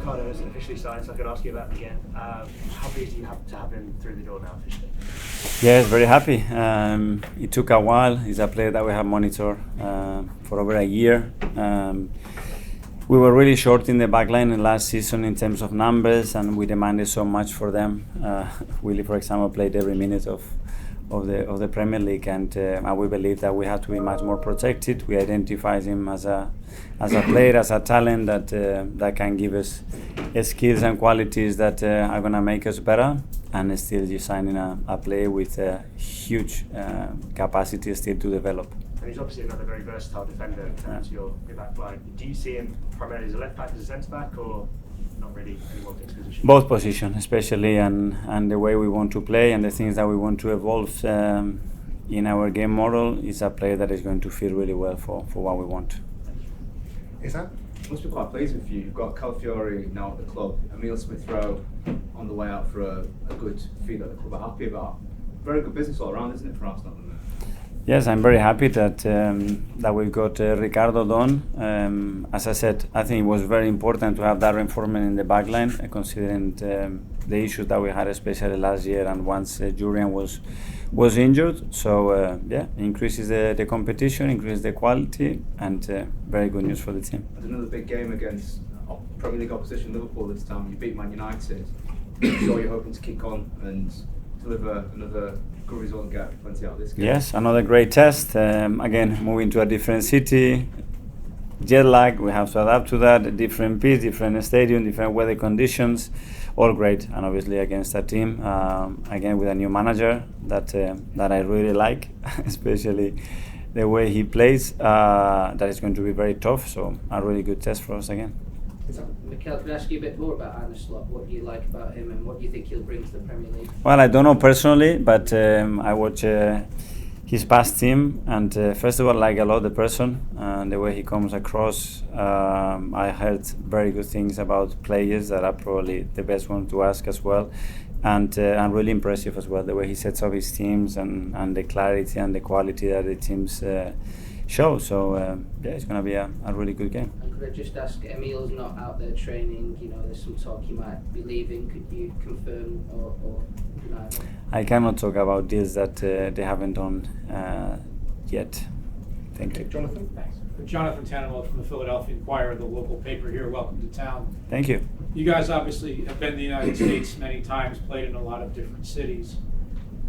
Ricardo isn't officially signed, so I could ask you about him again. How pleased do you have to have him through the door now officially? Yes, very happy. It took a while. He's a player that we have monitored for over a year. We were really short in the backline in last season in terms of numbers, and we demanded so much for them. Willie, for example, played every minute of the Premier League, and we believe that we have to be much more protected. We identify him as a player, as a talent that can give us skills and qualities that are going to make us better, and still you're signing a player with a huge capacity still to develop. And he's obviously another very versatile defender in terms of your back line. Do you see him primarily as a left back, as a centre back, or not really any one fixed position? Both positions, especially, and the way we want to play and the things that we want to evolve in our game model is a player that is going to fit really well for what we want. Is that? Must be quite pleased with you. You've got Calafiori now at the club, Emile Smith-Rowe on the way out for a good feed at the club. I'm happy about. Very good business all around, isn't it, for Arsenal? Yes, I'm very happy that we've got Ricardo done. As I said, I think it was very important to have that reinforcement in the backline, considering the issues that we had, especially last year, and once Julian was injured. So increases the competition, increases the quality, and very good news for the team. And another big game against Premier League opposition Liverpool this time. You beat Man United. I'm sure you're hoping to kick on and deliver another good result and get plenty out of this game. Yes, another great test. Again, moving to a different city, jet lag, we have to adapt to that, a different pitch, different stadium, different weather conditions, all great. And obviously against a team, again with a new manager that I really like, especially the way he plays, that is going to be very tough. So a really good test for us again. Mikel, can I ask you a bit more about Arne Slot? What do you like about him and what do you think he'll bring to the Premier League? Well, I don't know personally, but I watch his past team, and first of all, I like a lot the person and the way he comes across. I heard very good things about players that are probably the best one to ask as well, and really impressive as well, the way he sets up his teams and the clarity and the quality that the teams show. So it's going to be a really good game. And could I just ask, Emile's not out there training, there's some talk he might be leaving. Could you confirm or deny that? I cannot talk about deals that they haven't done yet. Thank you. Jonathan? Thanks. Jonathan Tannenwald from the Philadelphia Inquirer, the local paper here. Welcome to town. Thank you. You guys obviously have been to the United States many times, played in a lot of different cities.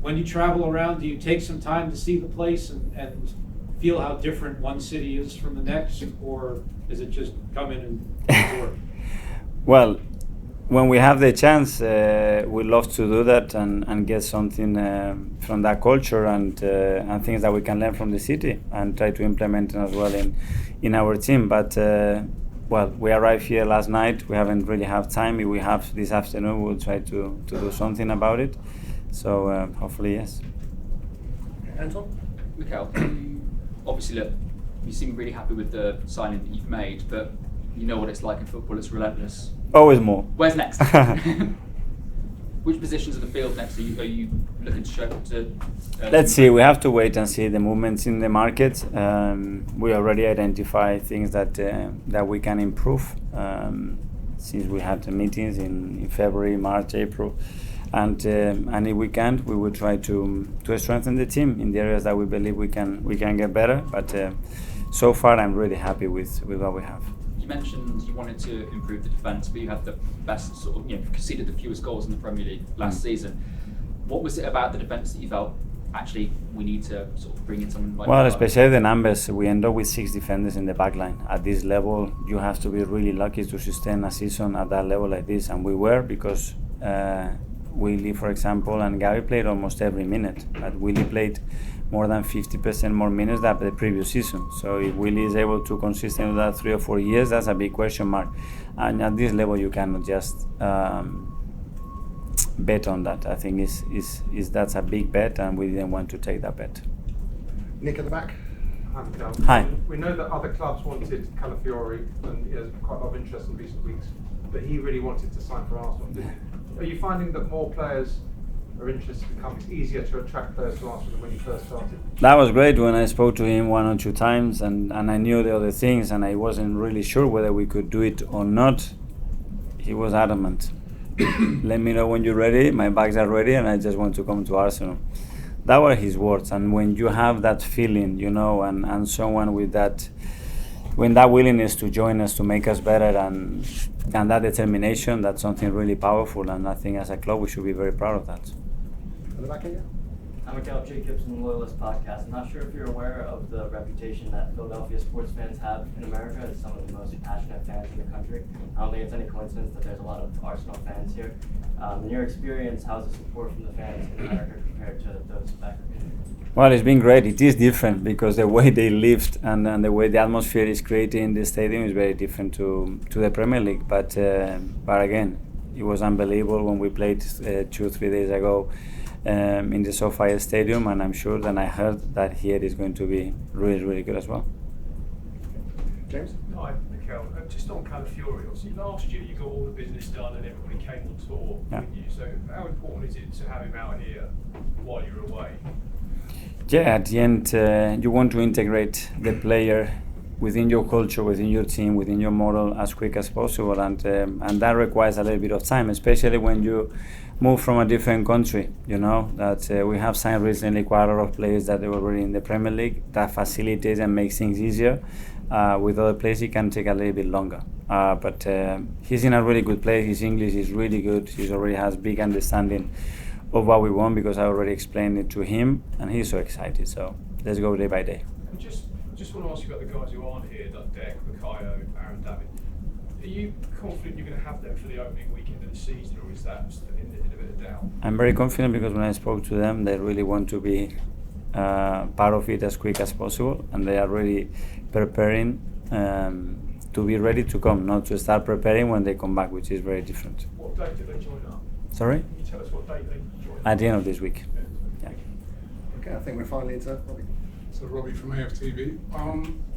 When you travel around, do you take some time to see the place and feel how different one city is from the next, or is it just come in and work? Well, when we have the chance, we love to do that and get something from that culture and things that we can learn from the city and try to implement it as well in our team. But well, we arrived here last night. We haven't really had time. If we have this afternoon, we'll try to do something about it. So hopefully, yes. Anton? Mikel, obviously, look, you seem really happy with the signing that you've made, but you know what it's like in football, it's relentless. Always more. Where's next? Which positions of the field next are you looking to show to? Let's see, we have to wait and see the movements in the market. We already identify things that we can improve since we had the meetings in February, March, April. And if we can't, we will try to strengthen the team in the areas that we believe we can get better. But so far, I'm really happy with what we have. You mentioned you wanted to improve the defence, but you had the best conceded the fewest goals in the Premier League last season. What was it about the defence that you felt actually we need to sort of bring in someone like? Well, especially the numbers. We end up with 6 defenders in the back line. At this level, you have to be really lucky to sustain a season at that level like this, and we were because. Willie, for example, and Gary played almost every minute, but Willie played more than 50% more minutes than the previous season. So if Willie is able to consistently do that 3 or 4 years, that's a big question mark. And at this level, you cannot just bet on that. I think that's a big bet, and we didn't want to take that bet. Nick at the back. Hi. We know that other clubs wanted Calafiori, and there's quite a lot of interest in recent weeks, but he really wanted to sign for Arsenal. Are you finding that more players are interested to come? It's easier to attract players to Arsenal than when you first started? That was great when I spoke to him 1 or 2 times, and I knew the other things, and I wasn't really sure whether we could do it or not. he was adamant. Let me know when you're ready. My bags are ready, and I just want to come to Arsenal. That were his words. And when you have that feeling, you know, and someone with that, when that willingness to join us to make us better, and that determination, that's something really powerful. And I think as a club, we should be very proud of that. At the back here. I'm Michael Jacobs from the Loyalist Podcast. I'm not sure if you're aware of the reputation that Philadelphia sports fans have in America as some of the most passionate fans in the country. I don't think it's any coincidence that there's a lot of Arsenal fans here. In your experience, how's the support from the fans in America compared to those back? Well, it's been great. It is different because the way they lived and the way the atmosphere is created in the stadium is very different to the Premier League. But again, it was unbelievable when we played 2-3 days ago in the SoFi Stadium, and I'm sure that I heard that here is going to be really, really good as well. James? Hi, Mikel. Just on Calafiori, obviously last year you got all the business done and everybody came on tour with you. So how important is it to have him out here while you're away? Yeah, at the end, you want to integrate the player within your culture, within your team, within your model as quick as possible, and that requires a little bit of time, especially when you move from a different country. You know that we have signed recently quite a lot of players that they were already in the Premier League. That facilitates and makes things easier. With other players, it can take a little bit longer. But he's in a really good place. His English is really good. He already has big understanding of what we want because I already explained it to him, and he's so excited. So let's go day by day. And just want to ask you about the guys who aren't here, like Dek, Makayo, Aaron David. Are you confident you're going to have them for the opening weekend of the season, or is that in a bit of doubt? I'm very confident because when I spoke to them, they really want to be part of it as quick as possible, and they are really preparing to be ready to come, not to start preparing when they come back, which is very different. What date did they join up? Sorry? Can you tell us what date they joined up? At the end of this week. Yeah. Okay, I think we're finally into Robbie. So Robbie from AFTV.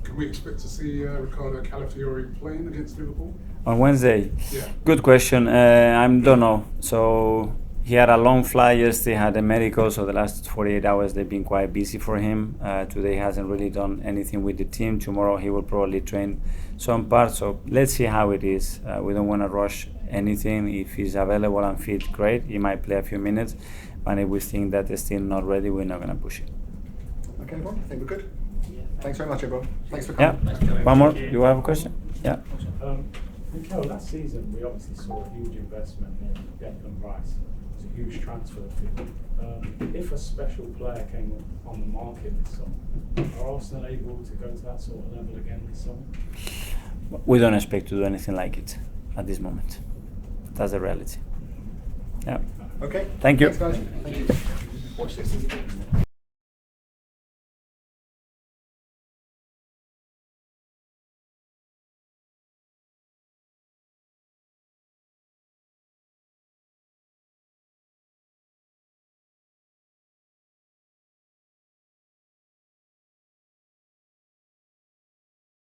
Can we expect to see Ricardo Calafiori playing against Liverpool? On Wednesday? Yeah. Good question. I don't know. So he had a long flight yesterday, had a medical, so the last 48 hours they've been quite busy for him. Today he hasn't really done anything with the team. Tomorrow he will probably train some parts. So let's see how it is. We don't want to rush anything. If he's available and fit, great. He might play a few minutes. And if we think that they're still not ready, we're not going to push it. Okay, everyone, I think we're good. Thanks very much, everyone. Thanks for Yeah. coming. One more. You have a question? Yeah. Mikel, last season we obviously saw a huge investment in Declan Rice. It was a huge transfer fee. If a special player came on the market this summer, are Arsenal able to go to that sort of level again this summer? We don't expect to do anything like it at this moment. That's the reality. Yeah. Okay. Thank you. Thanks, guys. Thank you. Watch this.